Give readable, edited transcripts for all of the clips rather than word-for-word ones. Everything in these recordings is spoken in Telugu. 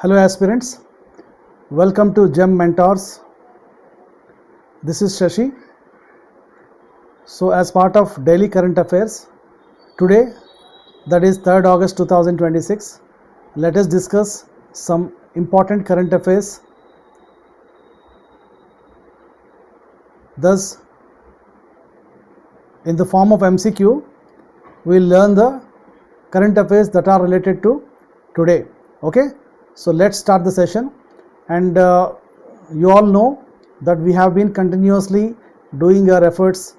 Hello aspirants, welcome to GEM Mentors. This is Shashi. So as part of daily current affairs, today, that is 3rd August 2026, let us discuss some important current affairs. Thus, in the form of MCQ, we will learn the current affairs that are related to today. Okay, so let's start the session. And you all know that we have been continuously doing our efforts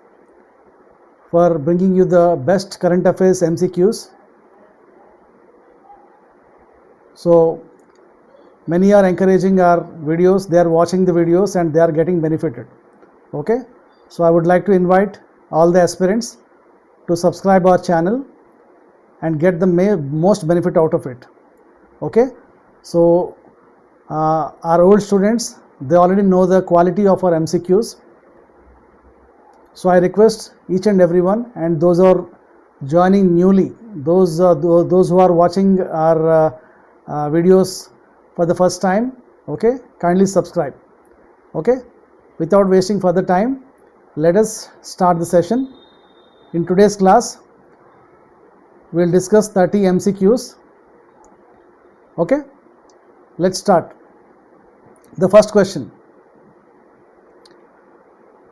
for bringing you the best current affairs MCQs. So many are encouraging our videos, they are watching the videos and they are getting benefited. Okay, so I would like to invite all the aspirants to subscribe our channel and get the most benefit out of it. Okay, so our old students, they already know the quality of our MCQs. So I request each and everyone, and those who are joining newly, those who are watching our videos for the first time, okay, kindly subscribe. Okay, without wasting further time, let us start the session. In today's class, we will discuss 30 MCQs. Okay, let's start. The first question: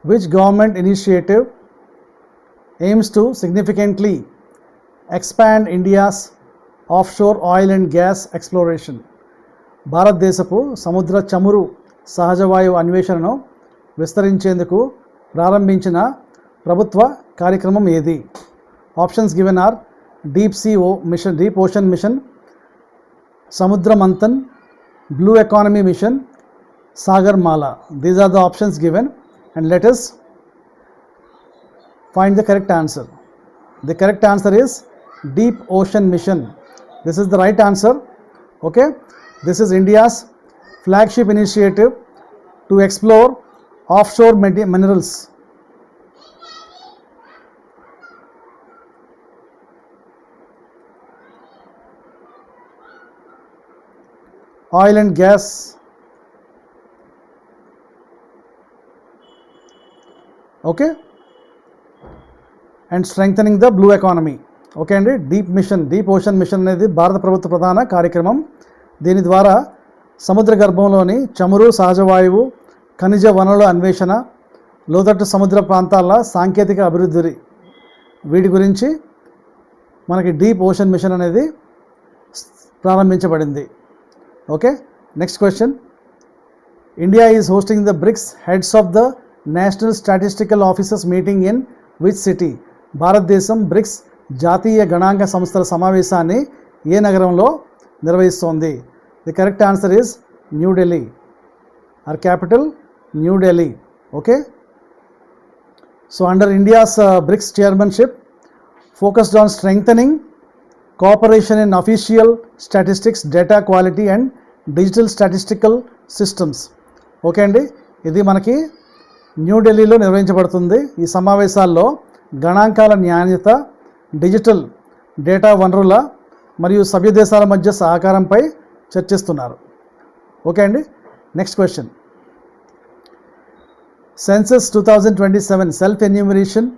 which government initiative aims to significantly expand India's offshore oil and gas exploration? భారతదేశపు సముద్ర చమురు సహజవాయువు అన్వేషణను విస్తరించేందుకు ప్రారంభించిన ప్రభుత్వ కార్యక్రమం ఏది? Options given are deep ocean mission, Samudra Manthan, blue economy mission, Sagarmala. These are the options given, and let us find the correct answer. The correct answer is Deep Ocean Mission. This is the right answer. Okay, this is India's flagship initiative to explore offshore minerals. Oil and gas. Okay, and strengthening the blue economy. Okay అండి, డీప్ ఓషన్ మిషన్ అనేది భారత ప్రభుత్వ ప్రధాన కార్యక్రమం. దీని ద్వారా సముద్ర గర్భంలోని చమురు, సహజవాయువు, ఖనిజ వనరుల అన్వేషణ, లోతట్టు సముద్ర ప్రాంతాల సాంకేతిక అభివృద్ధి, వీటి గురించి మనకి డీప్ ఓషన్ మిషన్ అనేది ప్రారంభించబడింది. Okay, next question: India is hosting the BRICS heads of the national statistical officers meeting in which city? భారతదేశం బ్రిక్స్ జాతీయ గణాంక సంస్థల సమావేశాన్ని ఏ నగరంలో నిర్వహిస్తోంది? The correct answer is New Delhi. Our capital New Delhi. Okay, so under India's BRICS chairmanship focused on strengthening cooperation in official statistics, data quality and digital statistical systems. Okay అండి, ఇది మనకి న్యూఢిల్లీలో నిర్వహించబడుతుంది. ఈ సమావేశాల్లో గణాంకాల నాణ్యత, డిజిటల్ డేటా వనరుల మరియు సభ్య దేశాల మధ్య సహకారంపై చర్చిస్తున్నారు. ఓకే అండి, next question: census 2027 self enumeration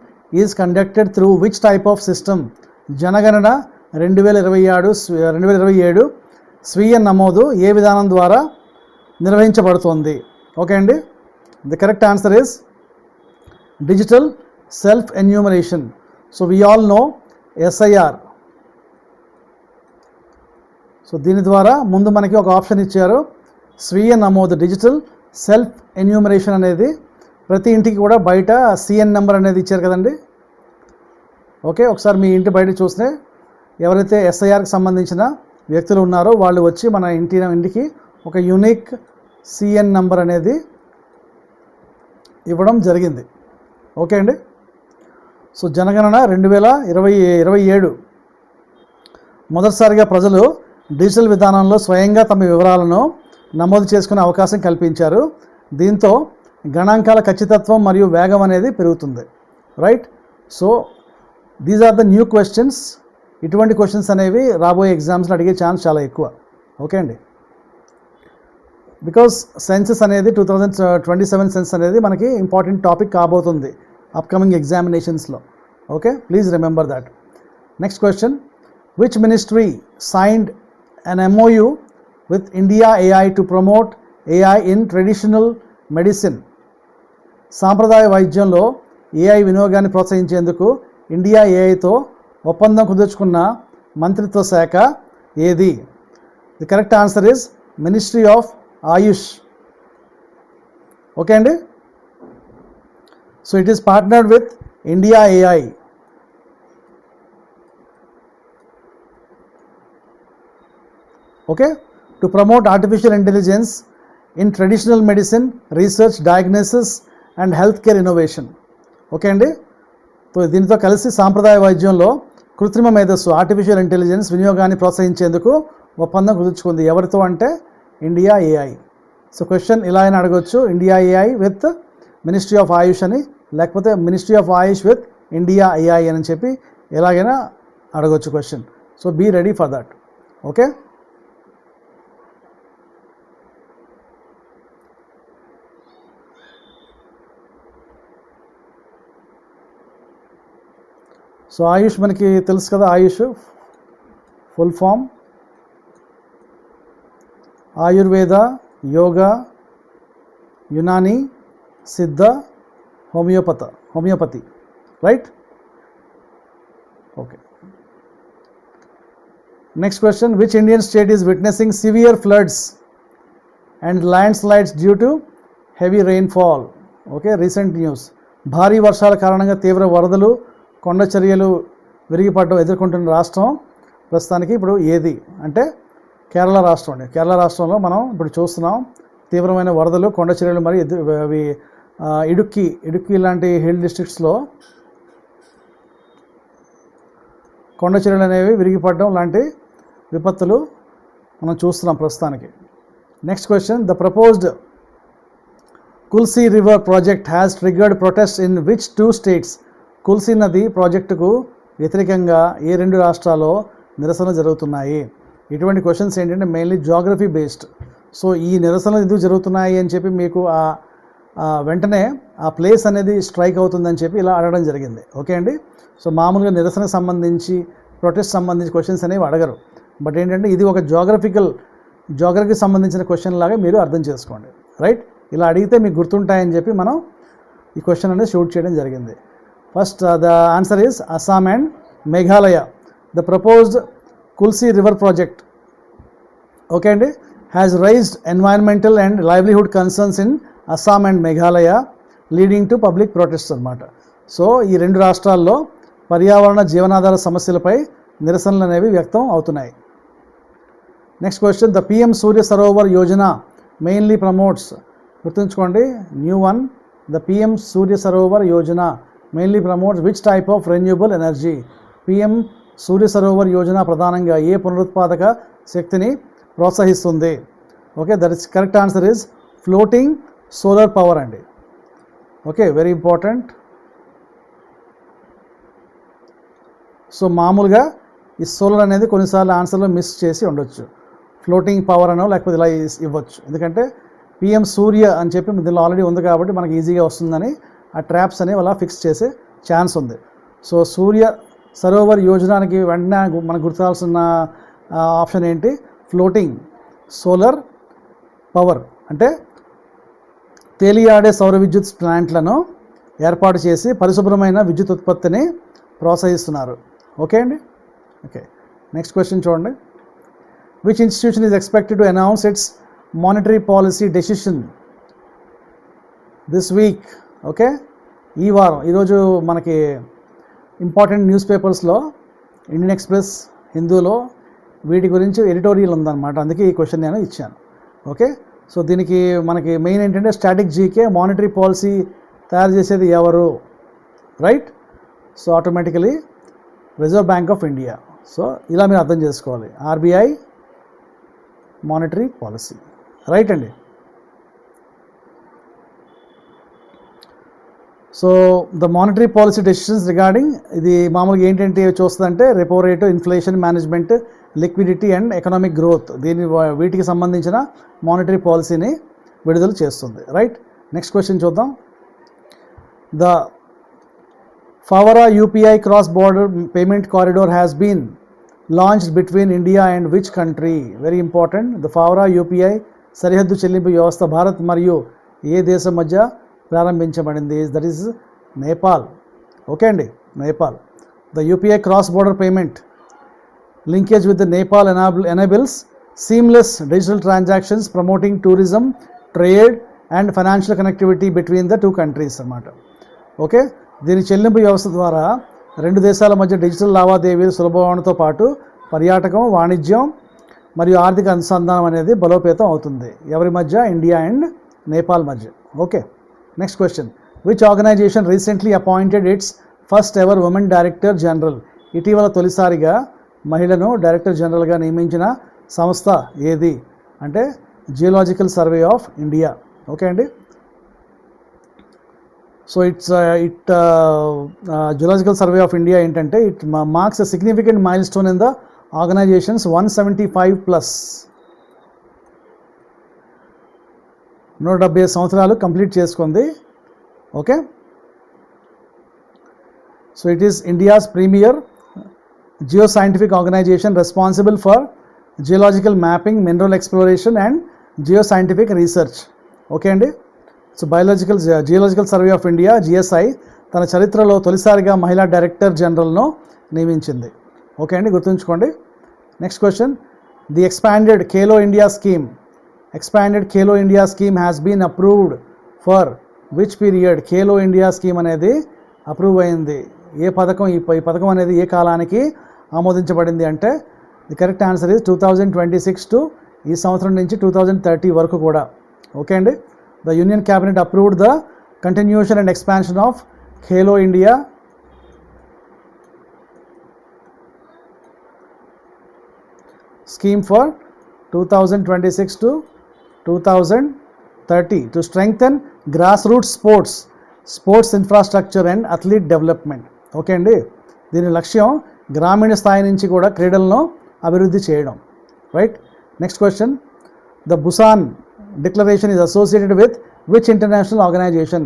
is conducted through which type of system? జనగణన 2027 స్వీయ నమోదు ఏ విధానం ద్వారా నిర్వహించబడుతోంది? ఓకే అండి, the correct answer is digital self enumeration. So we all know SIR. So దీని ద్వారా ముందు మనకి ఒక ఆప్షన్ ఇచ్చారు, స్వీయ నమోదు, డిజిటల్ సెల్ఫ్ ఎన్యూమరేషన్ అనేది ప్రతి ఇంటికి కూడా బయట CN నెంబర్ అనేది ఇచ్చారు కదండి. ఓకే, ఒకసారి మీ ఇంటి బయట చూస్తే ఎవరైతే SIRకి సంబంధించిన వ్యక్తులు ఉన్నారో వాళ్ళు వచ్చి మన ఇంటికి ఒక యూనిక్ CN నెంబర్ అనేది ఇవ్వడం జరిగింది. ఓకే అండి, సో జనగణన 2027 మొదటిసారిగా ప్రజలు డిజిటల్ విధానంలో స్వయంగా తమ వివరాలను నమోదు చేసుకునే అవకాశం కల్పించారు. దీంతో గణాంకాల ఖచ్చితత్వం మరియు వేగం అనేది పెరుగుతుంది. Right, so these are the new questions. ఇటువంటి క్వశ్చన్స్ అనేవి రాబోయే ఎగ్జామ్స్లో అడిగే ఛాన్స్ చాలా ఎక్కువ. ఓకే అండి, బికాస్ సెన్సెస్ అనేది 2027 సెన్స్ అనేది మనకి ఇంపార్టెంట్ టాపిక్ కాబోతుంది అప్కమింగ్ ఎగ్జామినేషన్స్లో. Okay, please remember that. Next question, which ministry signed an MOU with India AI to promote AI in traditional medicine? సాంప్రదాయ వైద్యంలో AI వినియోగాన్ని ప్రోత్సహించేందుకు ఇండియా AIతో ఒప్పందం కుదుర్చుకున్న మంత్రిత్వ శాఖ ఏది? The correct answer is ministry of Ayush. Okay అండి, so it is partnered with India AI. Okay, to promote artificial intelligence in traditional medicine research, diagnosis and health care innovation. Okay అండి, సో దీనితో కలిసి సాంప్రదాయ వైద్యంలో కృత్రిమ మేధస్సు ఆర్టిఫిషియల్ ఇంటెలిజెన్స్ వినియోగాన్ని ప్రోత్సహించేందుకు ఒప్పందం కుదుర్చుకుంది. ఎవరితో అంటే ఇండియా AI. సో క్వశ్చన్ ఇలా అయినా అడగొచ్చు, India AI with ministry of Ayush అని, లేకపోతే ministry of Ayush with India AI అని చెప్పి ఎలాగైనా అడగొచ్చు question. So be ready for that. Okay, so Ayush మనకి తెలుసు కదా, Ayush full form Ayurveda, yoga, Unani, Siddha, homeopathy, right? Okay, next question, which Indian state is witnessing severe floods and landslides due to heavy rainfall? Okay, recent news. భారీ వర్షాల కారణంగా తీవ్ర వరదలు, కొండ చర్యలు విరిగిపడడం ఎదుర్కొంటున్న రాష్ట్రం ప్రస్తుతానికి ఇప్పుడు ఏది అంటే కేరళ రాష్ట్రం అండి. కేరళ రాష్ట్రంలో మనం ఇప్పుడు చూస్తున్నాం తీవ్రమైన వరదలు, కొండ చర్యలు, మరి అవి ఇడుక్కి లాంటి హిల్ డిస్ట్రిక్ట్స్లో కొండ చర్యలు అనేవి విరిగిపడడం లాంటి విపత్తులు మనం చూస్తున్నాం ప్రస్తుతానికి. Next question, the proposed Kulsi river project has triggered protest in which 2 states? Kulsi నది ప్రాజెక్టుకు వ్యతిరేకంగా ఏ 2 రాష్ట్రాల్లో నిరసనలు జరుగుతున్నాయి? ఇటువంటి క్వశ్చన్స్ ఏంటంటే మెయిన్లీ జాగ్రఫీ బేస్డ్. సో ఈ నిరసనలు ఎందుకు జరుగుతున్నాయి అని చెప్పి మీకు వెంటనే ఆ ప్లేస్ అనేది స్ట్రైక్ అవుతుందని చెప్పి ఇలా అడగడం జరిగింది. ఓకే అండి, సో మామూలుగా నిరసనకు సంబంధించి, ప్రొటెస్ట్ సంబంధించి క్వశ్చన్స్ అనేవి అడగరు. బట్ ఏంటంటే ఇది ఒక జాగ్రఫీకి సంబంధించిన క్వశ్చన్ లాగా మీరు అర్థం చేసుకోండి, రైట్? ఇలా అడిగితే మీకు గుర్తుంటాయని చెప్పి మనం ఈ క్వశ్చన్ అనేది షూట్ చేయడం జరిగింది. First, the answer is Assam and Meghalaya. The proposed Kulsi River project, okay, and has raised environmental and livelihood concerns in Assam and Meghalaya, leading to public protests అన్నమాట. సో ఈ 2 రాష్ట్రాల్లో పర్యావరణ జీవనాధార సమస్యలపై నిరసనలు అనేవి వ్యక్తం అవుతున్నాయి. Next question, the PM Surya Sarovar Yojana mainly promotes, గుర్తుంచుకోండి, new one, the PM Surya Sarovar Yojana mainly promotes which type of renewable energy? PM Surya Sarovar Yojana ప్రధానంగా ఏ పునరుత్పాదక శక్తిని ప్రోత్సహిస్తుంది? Okay, that is correct answer is floating solar power అండి. Okay, very important. సో మామూలుగా ఈ సోలార్ అనేది కొన్నిసార్లు ఆన్సర్లో మిస్ చేసి ఉండొచ్చు. ఫ్లోటింగ్ పవర్ అనో లేకపోతే ఇలా ఇవ్వచ్చు, ఎందుకంటే PM సూర్య అని చెప్పి దీనిలో ఆల్రెడీ ఉంది కాబట్టి మనకి ఈజీగా వస్తుందని ఆ ట్రాప్స్ అనేవి అలా ఫిక్స్ చేసే ఛాన్స్ ఉంది. సో సూర్య సరోవర్ యోజనానికి వెంటనే మనకు గుర్తాల్సిన ఆప్షన్ ఏంటి? ఫ్లోటింగ్ సోలార్ పవర్, అంటే తేలియాడే సౌర విద్యుత్ ప్లాంట్లను ఏర్పాటు చేసి పరిశుభ్రమైన విద్యుత్ ఉత్పత్తిని ప్రోత్సహిస్తున్నారు. ఓకే అండి, ఓకే. నెక్స్ట్ క్వశ్చన్ చూడండి, which institution is expected to announce it's monetary policy decision this week? Okay, ఈ వారం, ఈరోజు మనకి ఇంపార్టెంట్ న్యూస్ పేపర్స్లో ఇండియన్ ఎక్స్ప్రెస్, హిందూలో వీటి గురించి ఎడిటోరియల్ ఉందన్నమాట, అందుకే ఈ క్వశ్చన్ నేను ఇచ్చాను. ఓకే, సో దీనికి మనకి మెయిన్ ఏంటంటే స్టాటిక్ జీకే, మానిటరీ పాలసీ తయారు చేసేది ఎవరు, right? So automatically reserve bank of India. So ఇలా మీరు అర్థం చేసుకోవాలి, RBI మానిటరీ పాలసీ, రైట్ అండి. So the monetary policy decisions regarding, ఇది మామూలుగా ఏంటంటే చూస్తుందంటే repo rate, inflation management, liquidity and economic growth, వీటికి సంబంధించిన మానిటరీ పాలసీని విడుదల చేస్తుంది. రైట్, నెక్స్ట్ క్వశ్చన్ చూద్దాం. ద ఫావరా UPI cross border payment corridor has been launched between India and which country? Very important. The ఫావరా యూపీఐ సరిహద్దు చెల్లింపు వ్యవస్థ భారత్ మరియు ఏ దేశం మధ్య ప్రారంభించబడింది? That is Nepal. ఓకే అండి, Nepal. The UPI cross border payment linkage with the Nepal enables seamless digital transactions, promoting tourism, trade and financial connectivity between the two countries అన్నమాట. ఓకే, దీని చెల్లింపు వ్యవస్థ ద్వారా రెండు దేశాల మధ్య డిజిటల్ లావాదేవీలు సులభంతో పాటు పర్యాటకం, వాణిజ్యం మరియు ఆర్థిక అనుసంధానం అనేది బలోపేతం అవుతుంది. ఎవరి మధ్య? ఇండియా అండ్ నేపాల్ మధ్య. Okay, next question. Which organization recently appointed its first ever women director general? ఇటీవల తొలిసారిగా మహిళను డైరెక్టర్ జనరల్గా నియమించిన సంస్థ ఏది అంటే geological survey of India. Okay అండి, so geological survey of India ఏంటంటే it marks a significant milestone in the organization's 175+. 175 సంవత్సరాలు కంప్లీట్ చేసుకుంది. Okay, so it is India's premier geoscientific organization responsible for geological mapping, mineral exploration and geoscientific research. Okay అండి, so geological survey of India GSI తన చరిత్రలో తొలిసారిగా మహిళా డైరెక్టర్ జనరల్ను నియమించింది. ఓకే అండి, గుర్తుంచుకోండి. Next question. The expanded Khelo India scheme has been approved for which period? Khelo India scheme అనేది అప్రూవ్ అయింది ఏ పథకం? ఈ పథకం అనేది ఏ కాలానికి ఆమోదించబడింది అంటే the correct answer is 2026 to ఈ సంవత్సరం నుంచి 2030 వరకు కూడా. ఓకే అండి, the union cabinet approved the continuation and expansion of Khelo India scheme for 2026 to 2030 to strengthen grassroots sports infrastructure and athlete development. Okay అండి, దీని లక్ష్యం గ్రామీణ స్థాయి నుంచి కూడా క్రీడలను అభివృద్ధి చేయడం. Right, next question. The Busan declaration is associated with which international organization?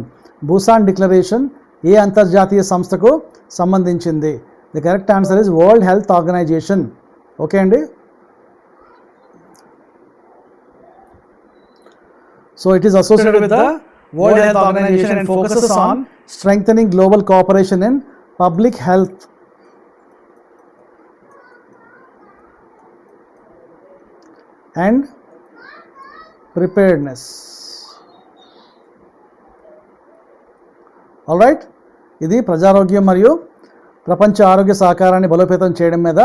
Busan declaration ఏ అంతర్జాతీయ సంస్థకు సంబంధించింది? The correct answer is world health organization. Okay అండి, so it is associated with the World Health Organization and focuses on strengthening global cooperation in public health and preparedness. All right, ఇది ప్రజారోగ్యం మరియు ప్రపంచ ఆరోగ్య సహకారాన్ని బలోపేతం చేయడం మీద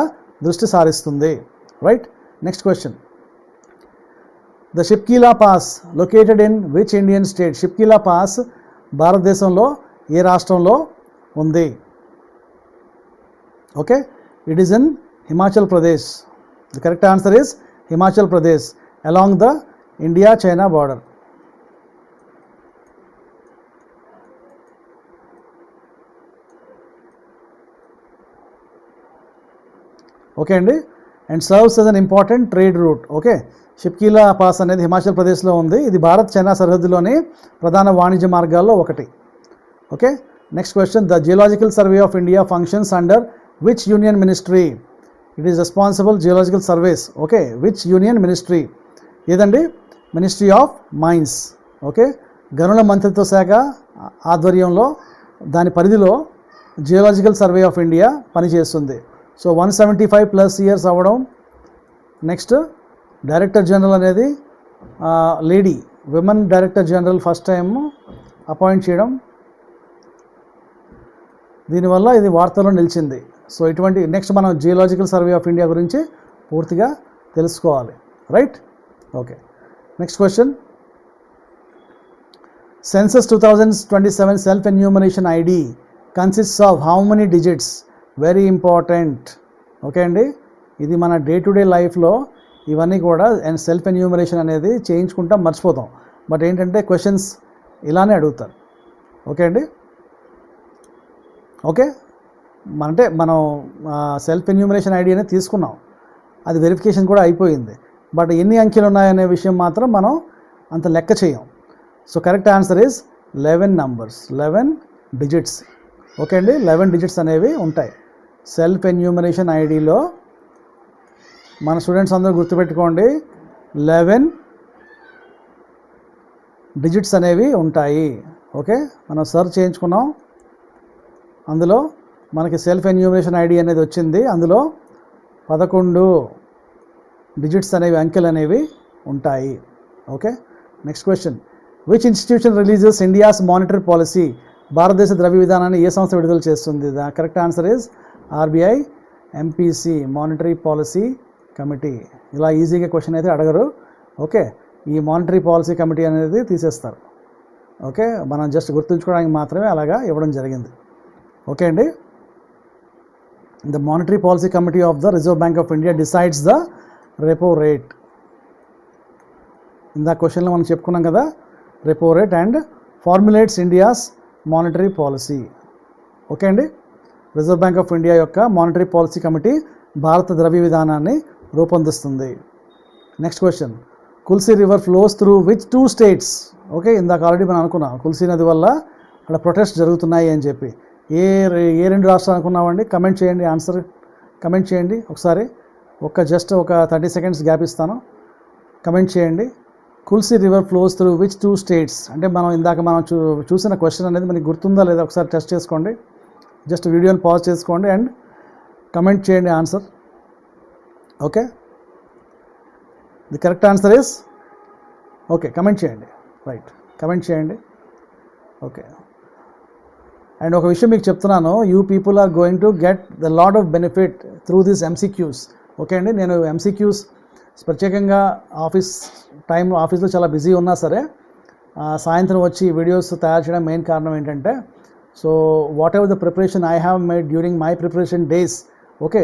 దృష్టి సారిస్తుంది. Right, next question. The Shipki La pass located in which Indian state? Shipki La pass భారతదేశంలో ఏ రాష్ట్రంలో ఉంది? Okay, it is in Himachal Pradesh. The correct answer is Himachal Pradesh along the India China border. Okay అండి, and serves as an important trade route. Okay, Shipki La pass అనేది హిమాచల్ ప్రదేశ్లో ఉంది. ఇది భారత్ చైనా సరిహద్దులోని ప్రధాన వాణిజ్య మార్గాల్లో ఒకటి. Okay, next question. The geological survey of India functions under which union ministry? It is responsible geological surveys. Okay, which union ministry? ఏదండి? Ministry of mines. ఓకే, గనుల మంత్రిత్వ శాఖ ఆధ్వర్యంలో దాని పరిధిలో జియోలాజికల్ సర్వే ఆఫ్ ఇండియా పనిచేస్తుంది. సో 175+ ఇయర్స్ అవ్వడం. నెక్స్ట్ డైరెక్టర్ జనరల్ అనేది lady, women director general first time appoint చేయడం, దీనివల్ల ఇది వార్తల్లో నిలిచింది. సో ఇటువంటి నెక్స్ట్ మనం జియోలాజికల్ సర్వే ఆఫ్ ఇండియా గురించి పూర్తిగా తెలుసుకోవాలి. Right, okay, next question. Census 2027 self enumeration ID consists of how many digits? Very important. Okay అండి, ఇది మన డే టు డే లైఫ్లో ఇవన్నీ కూడా సెల్ఫ్ ఎన్యూమరేషన్ అనేది చేయించుకుంటాం, మర్చిపోతాం. బట్ ఏంటంటే క్వశ్చన్స్ ఇలానే అడుగుతారు. ఓకే అండి, ఓకే, అంటే మనం సెల్ఫ్ ఎన్యూమరేషన్ ఐడి అనేది తీసుకున్నాం. అది వెరిఫికేషన్ కూడా అయిపోయింది. బట్ ఎన్ని అంకెలు ఉన్నాయనే విషయం మాత్రం మనం అంత లెక్క చేయం. So correct answer is 11 numbers, 11 digits. Okay అండి, 11 డిజిట్స్ అనేవి ఉంటాయి సెల్ఫ్ ఎన్యూమరేషన్ ఐడిలో. మన స్టూడెంట్స్ అందరూ గుర్తుపెట్టుకోండి, 11 డిజిట్స్ అనేవి ఉంటాయి. ఓకే, మనం సర్చ్ చేయించుకున్నాం, అందులో మనకి సెల్ఫ్ ఎన్యూమరేషన్ ఐడి అనేది వచ్చింది. అందులో 11 డిజిట్స్ అనేవి, అంకెలు అనేవి ఉంటాయి. Okay, next question. Which institution releases India's monetary policy? భారతదేశ ద్రవ్య విధానాన్ని ఏ సంస్థ విడుదల చేస్తుంది? The correct answer is RBI MPC, monetary policy committee. ఇలా ఈజీగా క్వశ్చన్ అయితే అడగరు. ఓకే, ఈ మానిటరీ పాలసీ కమిటీ అనేది తీసేస్తారు. ఓకే, మనం జస్ట్ గుర్తుంచుకోవడానికి మాత్రమే అలాగా ఇవ్వడం జరిగింది. ఓకే అండి, the monetary policy committee of the reserve bank of India decides the repo rate. ఇందా క్వశ్చన్లో మనం చెప్పుకున్నాం కదా, repo rate and formulates India's monetary policy. Okay అండి, రిజర్వ్ బ్యాంక్ ఆఫ్ ఇండియా యొక్క మానిటరీ పాలసీ కమిటీ భారత ద్రవ్య విధానాన్ని రూపొందిస్తుంది. Next question. Kulsi river flows through which 2 states? Okay, ఇందాక ఆల్రెడీ మనం అనుకున్నాం కుల్సీ నది వల్ల అక్కడ ప్రొటెస్ట్ జరుగుతున్నాయి అని చెప్పి. ఏ 2 రాష్ట్రాలు అనుకున్నామండి? కమెంట్ చేయండి, ఆన్సర్ కమెంట్ చేయండి ఒకసారి. జస్ట్ ఒక 30 సెకండ్స్ గ్యాప్ ఇస్తాను, కమెంట్ చేయండి. Kulsi river flows through which 2 states అంటే ఇందాక మనం చూసిన క్వశ్చన్ అనేది మనకి గుర్తుందా లేదా ఒకసారి టెస్ట్ చేసుకోండి. జస్ట్ వీడియోని పాజ్ చేసుకోండి అండ్ కమెంట్ చేయండి answer. Okay, the correct answer is, okay comment చేయండి, రైట్ కమెంట్ చేయండి. ఓకే, అండ్ ఒక విషయం మీకు చెప్తున్నాను, you people are going to get the lot of benefit through this MCQs. Okay అండి, నేను ఎంసీక్యూస్ ప్రత్యేకంగా ఆఫీస్లో చాలా బిజీ ఉన్నా సరే సాయంత్రం వచ్చి వీడియోస్ తయారు చేయడం మెయిన్ కారణం ఏంటంటే, so what ever the preparation I have made during my preparation days, okay,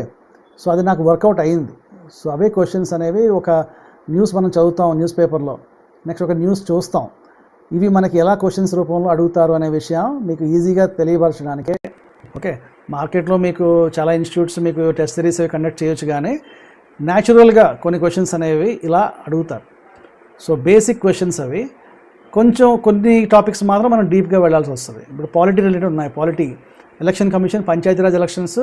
so అది నాకు వర్కౌట్ అయ్యింది. సో అవే క్వశ్చన్స్ అనేవి, ఒక న్యూస్ మనం చదువుతాం న్యూస్ పేపర్లో, నెక్స్ట్ ఒక న్యూస్ చూస్తాం, ఇవి మనకి ఎలా క్వశ్చన్స్ రూపంలో అడుగుతారు అనే విషయం మీకు ఈజీగా తెలియపరచడానికే. ఓకే, మార్కెట్లో మీకు చాలా ఇన్స్టిట్యూట్స్ మీకు టెస్ట్ సిరీస్ అవి కండక్ట్ చేయొచ్చు, కానీ న్యాచురల్గా కొన్ని క్వశ్చన్స్ అనేవి ఇలా అడుగుతారు. సో బేసిక్ క్వశ్చన్స్ అవి, కొన్ని టాపిక్స్ మాత్రం మనం డీప్గా వెళ్ళాల్సి వస్తుంది. ఇప్పుడు పాలిటీ రిలేటెడ్ ఉన్నాయి. Polity, election commission Panchayati Raj elections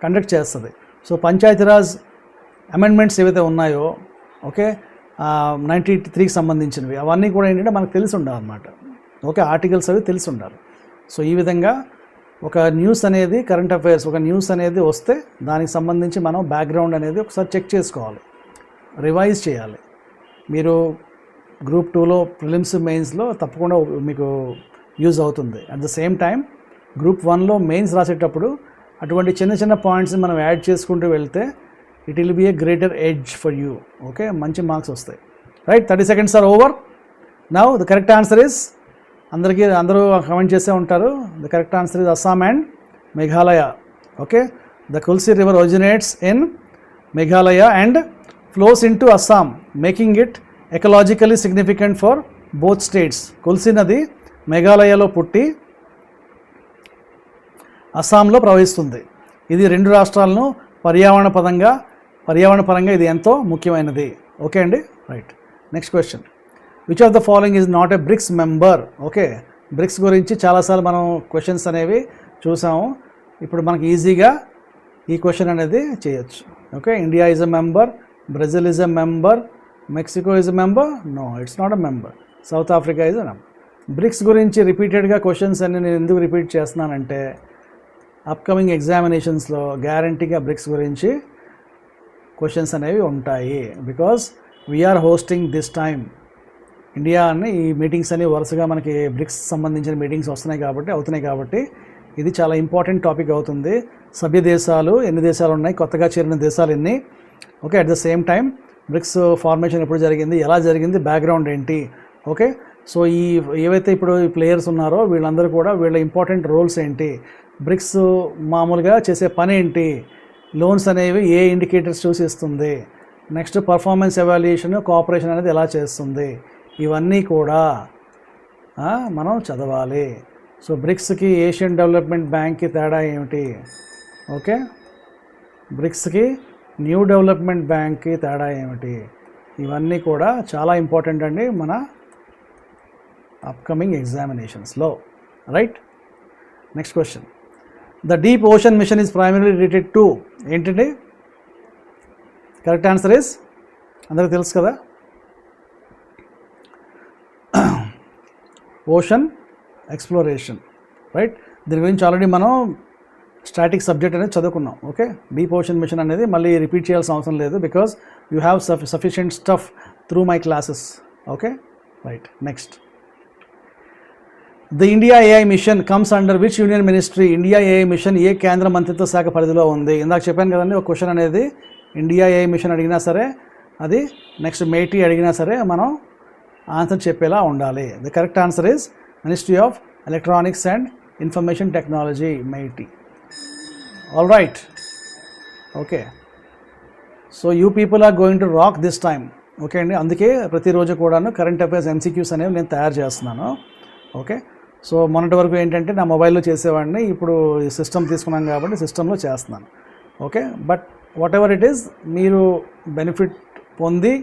conduct చేస్తుంది. సో పంచాయతీరాజ్ అమెండ్మెంట్స్ ఏవైతే ఉన్నాయో, ఓకే, 93కి సంబంధించినవి, అవన్నీ కూడా ఏంటంటే మనకు తెలిసి ఉండాలన్నమాట. ఓకే, ఆర్టికల్స్ అవి తెలిసి ఉండాలి. సో ఈ విధంగా ఒక న్యూస్ అనేది, కరెంట్ అఫైర్స్ ఒక న్యూస్ అనేది వస్తే దానికి సంబంధించి మనం బ్యాక్గ్రౌండ్ అనేది ఒకసారి చెక్ చేసుకోవాలి, రివైజ్ చేయాలి. మీరు గ్రూప్ 2లో ప్రిలిమ్స్ మెయిన్స్లో తప్పకుండా మీకు యూజ్ అవుతుంది. At the same time group 1లో మెయిన్స్ రాసేటప్పుడు అటువంటి చిన్న చిన్న పాయింట్స్ని మనం యాడ్ చేసుకుంటూ వెళ్తే it will be a greater edge for you. Okay, మంచి మార్క్స్ వస్తాయి. Right, 30 seconds are over. Now the correct answer is, అందరూ కమెంట్ చేసే ఉంటారు, the correct answer is Assam and Meghalaya. Okay, the Kulsi river originates in Meghalaya and flows into Assam, making it ecologically significant for both states. Kulsi నది మేఘాలయలో పుట్టి అస్సాంలో ప్రవహిస్తుంది. ఇది 2 రాష్ట్రాలను పర్యావరణ పరంగా ఇది ఎంతో ముఖ్యమైనది. ఓకే అండి, right. Next question. Which of the following is not a BRICS member? Okay, BRICS గురించి చాలాసార్లు మనం క్వశ్చన్స్ అనేవి చూసాము. ఇప్పుడు మనకి ఈజీగా ఈ క్వశ్చన్ అనేది చేయొచ్చు. Okay, India is a member, Brazil is a member, Mexico is a member, no it's not a member, South Africa is a member. BRICS గురించి రిపీటెడ్గా క్వశ్చన్స్ అన్ని నేను ఎందుకు రిపీట్ చేస్తున్నానంటే, అప్కమింగ్ ఎగ్జామినేషన్స్లో గ్యారంటీగా బ్రిక్స్ గురించి క్వశ్చన్స్ అనేవి ఉంటాయి. Because we're hosting this time India అని, ఈ మీటింగ్స్ అనేవి వరుసగా మనకి బ్రిక్స్ సంబంధించిన మీటింగ్స్ అవుతున్నాయి కాబట్టి ఇది చాలా ఇంపార్టెంట్ టాపిక్ అవుతుంది. సభ్య దేశాలు ఎన్ని దేశాలు ఉన్నాయి, కొత్తగా చేరిన దేశాలు ఎన్ని, okay, at the same time BRICS formation ఎప్పుడు జరిగింది, ఎలా జరిగింది, బ్యాక్గ్రౌండ్ ఏంటి. ఓకే, సో ఏవైతే ఇప్పుడు ఈ ప్లేయర్స్ ఉన్నారో వీళ్ళందరూ కూడా వీళ్ళ ఇంపార్టెంట్ రోల్స్ ఏంటి, బ్రిక్స్ మామూలుగా చేసే పని ఏంటి, లోన్స్ అనేవి ఏ ఇండికేటర్స్ చూసి ఇస్తుంది, నెక్స్ట్ పర్ఫార్మెన్స్ ఎవాల్యుయేషన్, కోఆపరేషన్ అనేది ఎలా చేస్తుంది, ఇవన్నీ కూడా మనం చదవాలి. సో బ్రిక్స్కి ఏషియన్ డెవలప్మెంట్ బ్యాంక్కి తేడా ఏమిటి? ఓకే, బ్రిక్స్కి న్యూ డెవలప్మెంట్ బ్యాంక్కి తేడా ఏమిటి? ఇవన్నీ కూడా చాలా ఇంపార్టెంట్ అండి మన అప్కమింగ్ ఎగ్జామినేషన్స్లో, right? Next question, the deep ocean mission is primarily related to ఏంటండి? కరెక్ట్ ఆన్సర్ ఇస్, అందరికీ తెలుసు కదా, ఓషన్ ఎక్స్ప్లోరేషన్, రైట్? దీని గురించి ఆల్రెడీ మనం స్టాటిక్ సబ్జెక్ట్ అనేది చదువుకున్నాం. ఓకే, డీప్ ఓషన్ మిషన్ అనేది మళ్ళీ రిపీట్ చేయాల్సిన అవసరం లేదు, because you have sufficient stuff through my classes. Okay, right. Next, the India AI mission comes under which union ministry? India AI mission ఏ కేంద్ర మంత్రిత్వ శాఖ పరిధిలో ఉంది? ఇందాక చెప్పాను కదండి, ఒక క్వశ్చన్ అనేది ఇండియా ఏఐ మిషన్ అడిగినా సరే, అది నెక్స్ట్ మేటీ అడిగినా సరే మనం ఆన్సర్ చెప్పేలా ఉండాలి. The correct answer is ministry of electronics and information technology, MeitY. All right. Okay, so you people are going to rock this time. Okay అండి, అందుకే ప్రతిరోజు కూడాను కరెంట్ అఫైర్స్ ఎంసీక్యూస్ అనేవి నేను తయారు చేస్తున్నాను. ఓకే, సో మొన్నటి వరకు ఏంటంటే నా మొబైల్లో చేసేవాడిని, ఇప్పుడు సిస్టమ్ తీసుకున్నాను కాబట్టి సిస్టంలో చేస్తున్నాను. Okay, but what ever it is, మీరు బెనిఫిట్ పొంది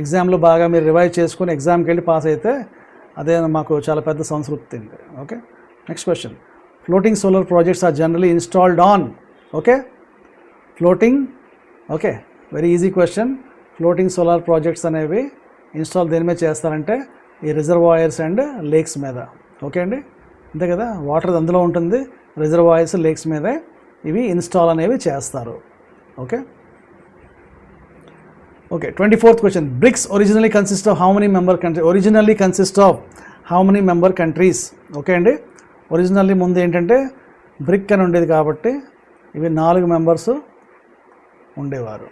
ఎగ్జామ్లో బాగా మీరు రివైజ్ చేసుకుని ఎగ్జామ్కి వెళ్ళి పాస్ అయితే అదే మాకు చాలా పెద్ద సంతృప్తి. Okay, next question, floating solar projects are generally installed on? Okay, floating, okay, very easy question. Floating solar projects అనేవి ఇన్స్టాల్ దేని మీద చేస్తారంటే ఈ రిజర్వాయర్స్ అండ్ లేక్స్ మీద. ఓకే అండి, అంతే కదా, వాటర్ అందులో ఉంటుంది, రిజర్వాయర్స్ లేక్స్ మీదే ఇవి ఇన్స్టాల్ అనేవి చేస్తారు. Okay, okay. 24th question, BRICS originally consist of how many member country? Originally consist of how many member countries? Okay అండి, ఒరిజినల్లీ ముందు ఏంటంటే బ్రిక్ అని ఉండేది కాబట్టి ఇవి 4 మెంబర్స్ ఉండేవారు,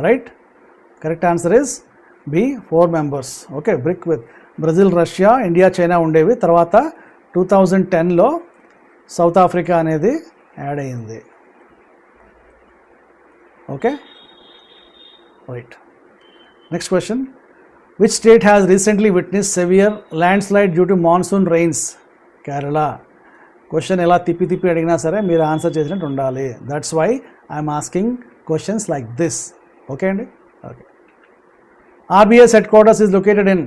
right? Correct answer is B, 4 members. Okay, BRIC with Brazil, Russia, India, China ఉండేవి. తర్వాత 2010లో సౌత్ ఆఫ్రికా అనేది యాడ్ అయ్యింది. Okay, right. Next question, which state has recently witness severe landslide due to monsoon rains? Kerala. Question ఎలా తిప్పి తిప్పి అడిగినా సరే మీరు ఆన్సర్ చేసినట్టు ఉండాలి. That's why I'm asking questions like this. Okay అండి, okay. RBI's headquarters is located in?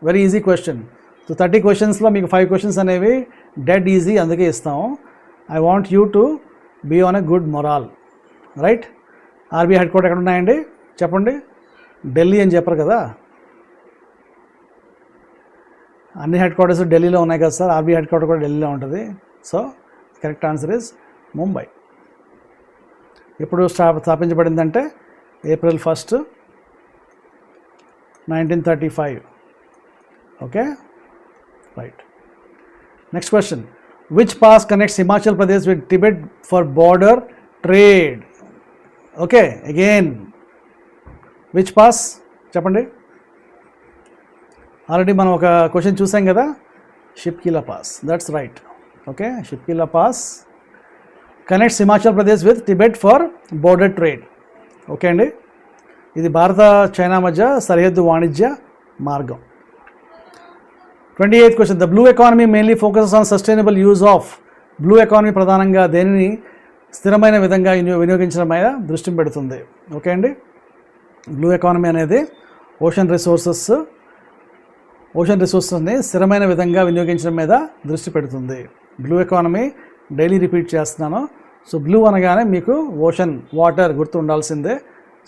Very easy question. So 30 క్వశ్చన్స్లో మీకు 5 క్వశ్చన్స్ అనేవి డెడ్ ఈజీ, అందుకే ఇస్తాము. I want you to be on a good morale, right? RBI headquarter ఎక్కడ ఉన్నాయండి చెప్పండి? ఢిల్లీ అని చెప్పరు కదా, అన్ని హెడ్ క్వార్టర్స్ ఢిల్లీలో ఉన్నాయి కదా సార్, ఆర్బీఐ హెడ్ క్వార్టర్ కూడా ఢిల్లీలో ఉంటుంది. So correct answer is Mumbai. ఎప్పుడు స్థాపించబడిందంటే April 1st, 1935. Okay, right. Next question, which pass connects Himachal Pradesh with Tibet for border trade? Okay, again which pass చెప్పండి? ఆల్రెడీ మనం ఒక క్వశ్చన్ చూసాం కదా, Shipki La pass. That's right. Okay, Shipki La pass connects Himachal Pradesh with Tibet for border trade. Okay అండి, ఇది భారత చైనా మధ్య సరిహద్దు వాణిజ్య మార్గం. 28th question, the blue economy mainly focuses on sustainable use of? Blue economy ప్రధానంగా దేనిని స్థిరమైన విధంగా వినియోగించడం మీద దృష్టి పెడుతుంది? ఓకే అండి, బ్లూ ఎకానమీ అనేది ఓషన్ రిసోర్సెస్ని స్థిరమైన విధంగా వినియోగించడం మీద దృష్టి పెడుతుంది. బ్లూ ఎకానమీ డైలీ రిపీట్ చేస్తున్నాను. సో బ్లూ అనగానే మీకు ఓషన్, వాటర్ గుర్తు ఉండాల్సిందే.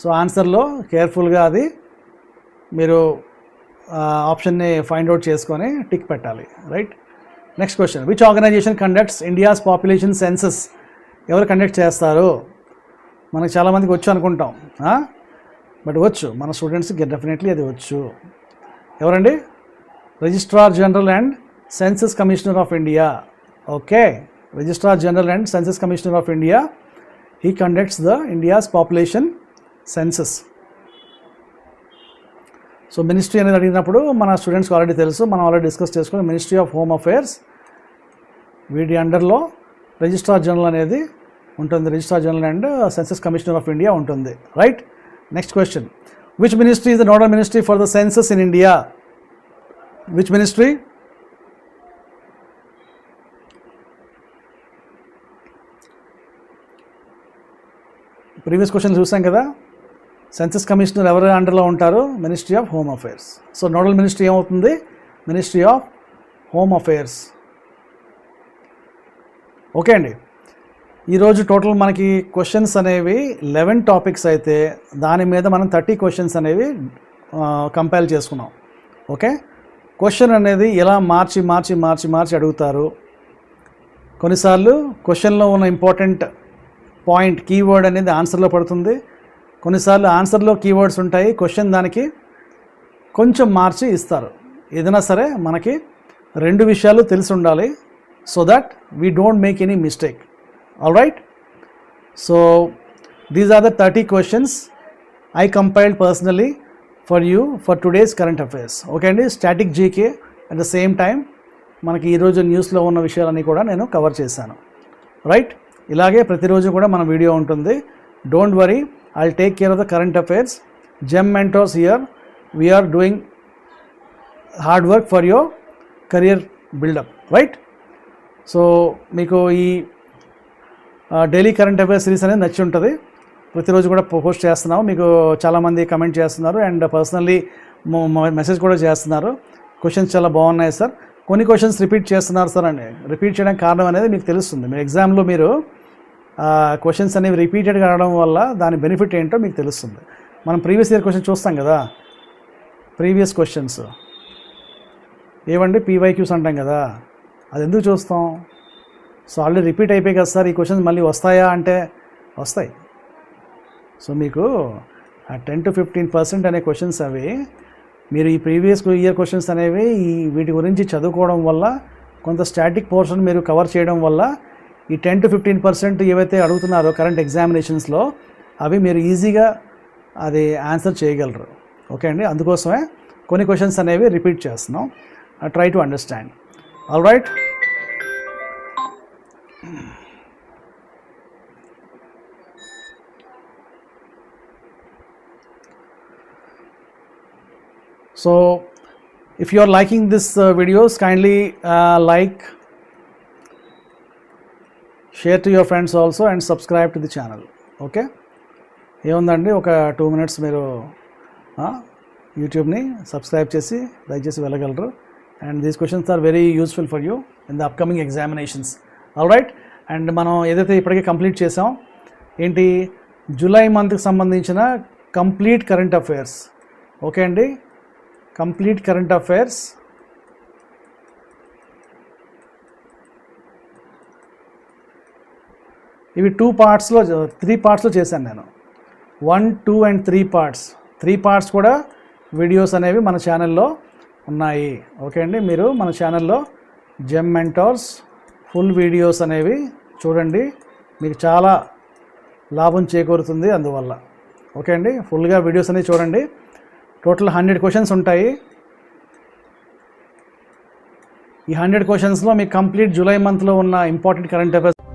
సో ఆన్సర్లో కేర్ఫుల్గా అది మీరు ఆప్షన్ని ఫైండ్ అవుట్ చేసుకొని టిక్ పెట్టాలి, right? Next question, which organisation conducts India's population census? ఎవరు కండక్ట్ చేస్తారు? మనకు చాలామందికి వచ్చు అనుకుంటాం, బట్ వచ్చు, మన స్టూడెంట్స్కి డెఫినెట్లీ అది వచ్చు. ఎవరండి? Registrar general and census commissioner of India. Okay, registrar general and census commissioner of India, he conducts the India's population census. So ministry అనేది అడిగినప్పుడు మన స్టూడెంట్స్కి ఆల్రెడీ తెలుసు, మనం ఆల్రెడీ డిస్కస్ చేసుకుని మినిస్ట్రీ ఆఫ్ హోమ్ అఫేర్స్, వీటి అండర్లో రిజిస్ట్రార్ జనరల్ అనేది ఉంటుంది. Registrar general and census commissioner of India ఉంటుంది, right? Next question, which ministry is the nodal ministry for the census in India? Which ministry? Previous question చూసాం కదా, సెన్సస్ కమిషనర్ ఎవరి అండర్లో ఉంటారు? Ministry of home affairs. So nodal ministry ఏమవుతుంది? Ministry of home affairs. Okay అండి. ఈరోజు టోటల్ మనకి క్వశ్చన్స్ అనేవి 11 టాపిక్స్ అయితే దాని మీద మనం 30 క్వశ్చన్స్ అనేవి కంపైల్ చేసుకున్నాం. ఓకే, క్వశ్చన్ అనేది ఎలా మార్చి అడుగుతారు. కొన్నిసార్లు క్వశ్చన్లో ఉన్న ఇంపార్టెంట్ పాయింట్ కీవర్డ్ అనేది ఆన్సర్లో పడుతుంది. కొన్నిసార్లు ఆన్సర్లో కీవర్డ్స్ ఉంటాయి, క్వశ్చన్ దానికి కొంచెం మార్చి ఇస్తారు. ఏదైనా సరే మనకి 2 విషయాలు తెలిసి ఉండాలి, so that we don't make any mistake. All right. So these are the 30 questions I compiled personally for you for today's current affairs. Okay అండి. Static GK at the same time మనకి ఈరోజు న్యూస్లో ఉన్న విషయాలన్నీ కూడా నేను కవర్ చేశాను. రైట్. ఇలాగే ప్రతిరోజు కూడా మన వీడియో ఉంటుంది. Don't worry, I'll take care of the current affairs. Gem mentors here, we're doing hard work for your career buildup. Right. So మీకు ఈ డైలీ కరెంట్ అఫైర్స్ సిరీస్ అనేది నచ్చి ఉంటుంది. ప్రతిరోజు కూడా పోస్ట్ చేస్తున్నాము. మీకు చాలామంది కమెంట్ చేస్తున్నారు అండ్ పర్సనల్లీ మెసేజ్ కూడా చేస్తున్నారు. క్వశ్చన్స్ చాలా బాగున్నాయి సార్. కొన్ని క్వశ్చన్స్ రిపీట్ చేస్తున్నారు సార్ అని. రిపీట్ చేయడానికి కారణం అనేది మీకు తెలుస్తుంది. మీరు ఎగ్జామ్లో మీరు క్వశ్చన్స్ అనేవి రిపీటెడ్గా అడగడం వల్ల దాని బెనిఫిట్ ఏంటో మీకు తెలుస్తుంది. మనం ప్రీవియస్ ఇయర్ క్వశ్చన్ చూస్తాం కదా, ప్రీవియస్ క్వశ్చన్స్ ఏవండి పీవైక్యూస్ అంటాం కదా, అది ఎందుకు చూస్తాం? సో ఆల్రెడీ రిపీట్ అయిపోయి కదా సార్, ఈ క్వశ్చన్స్ మళ్ళీ వస్తాయా అంటే వస్తాయి. సో మీకు 10 to 15% అనే క్వశ్చన్స్ అవి మీరు ఈ ప్రీవియస్ ఇయర్ క్వశ్చన్స్ అనేవి వీటి గురించి చదువుకోవడం వల్ల, కొంత స్టాటిక్ పోర్షన్ మీరు కవర్ చేయడం వల్ల ఈ 10 to 15% ఏవైతే అడుగుతున్నారో కరెంట్ ఎగ్జామినేషన్స్లో అవి మీరు ఈజీగా అది ఆన్సర్ చేయగలరు. ఓకే అండి. అందుకోసమే కొన్ని క్వశ్చన్స్ అనేవి రిపీట్ చేస్తున్నాం. Try to understand. All right. So if you are liking this videos, kindly like, share to your friends also and subscribe to the channel. Okay, ఏముందండి ఒక 2 minutes మీరు యూట్యూబ్ని సబ్స్క్రైబ్ చేసి దయచేసి వెళ్ళగలరు. And these questions are very useful for you in the upcoming examinations. All right. And మనం ఏదైతే ఇప్పటికే కంప్లీట్ చేసాం ఏంటి, జూలై మంత్కి సంబంధించిన కంప్లీట్ కరెంట్ అఫైర్స్. ఓకే అండి. కంప్లీట్ కరెంట్ అఫైర్స్ ఇవి 3 పార్ట్స్లో చేశాను నేను. 1, 2 and 3 పార్ట్స్. 3 పార్ట్స్ కూడా వీడియోస్ అనేవి మన ఛానల్లో ఉన్నాయి. ఓకే అండి. మీరు మన ఛానల్లో జెమ్ మెంటర్స్ ఫుల్ వీడియోస్ అనేవి చూడండి, మీకు చాలా లాభం చేకూరుతుంది అందువల్ల. ఓకే అండి. ఫుల్గా వీడియోస్ అనేవి చూడండి. టోటల్ 100 క్వశ్చన్స్ ఉంటాయి. ఈ 100 క్వశ్చన్స్లో మీకు కంప్లీట్ జూలై మంత్లో ఉన్న ఇంపార్టెంట్ కరెంట్ అఫైర్స్